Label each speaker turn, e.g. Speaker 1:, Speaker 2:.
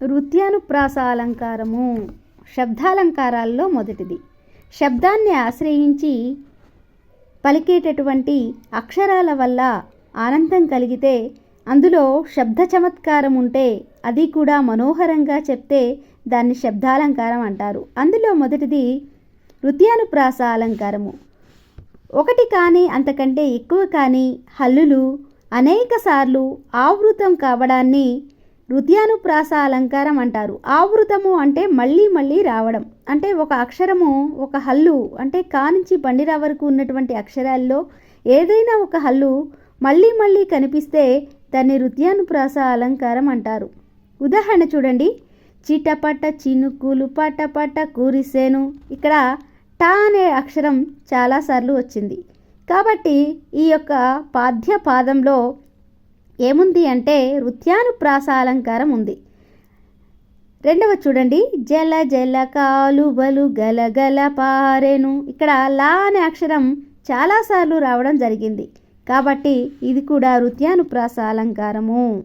Speaker 1: వృత్యానుప్రాస అలంకారము శబ్దాలంకారాల్లో మొదటిది. శబ్దాన్ని ఆశ్రయించి పలికేటటువంటి అక్షరాల వల్ల ఆనందం కలిగితే, అందులో శబ్ద చమత్కారం ఉంటే, అది కూడా మనోహరంగా చెప్తే దాన్ని శబ్దాలంకారం అంటారు. అందులో మొదటిది వృత్యానుప్రాస అలంకారము. ఒకటి కానీ అంతకంటే ఎక్కువ కానీ హల్లులు అనేక సార్లు ఆవృతం కావడాన్ని వృత్యానుప్రాస అలంకారం అంటారు. ఆవృతము అంటే మళ్ళీ మళ్ళీ రావడం. అంటే ఒక అక్షరము, ఒక హల్లు అంటే కా నుంచి బండిరా వరకు ఉన్నటువంటి అక్షరాల్లో ఏదైనా ఒక హల్లు మళ్ళీ మళ్ళీ కనిపిస్తే దాన్ని వృత్యానుప్రాస అలంకారం అంటారు. ఉదాహరణ చూడండి. చిటపట చినుకులు పటపట కురిసేను. ఇక్కడ టా అనే అక్షరం చాలాసార్లు వచ్చింది. కాబట్టి ఈ యొక్క పాద్యపాదంలో ఏముంది అంటే వృత్యానుప్రాస అలంకారం ఉంది. రెండవ చూడండి. జల జల కాలువలు గలగల పారెను. ఇక్కడ లా అనే అక్షరం చాలాసార్లు రావడం జరిగింది. కాబట్టి ఇది కూడా వృత్యానుప్రాస అలంకారము.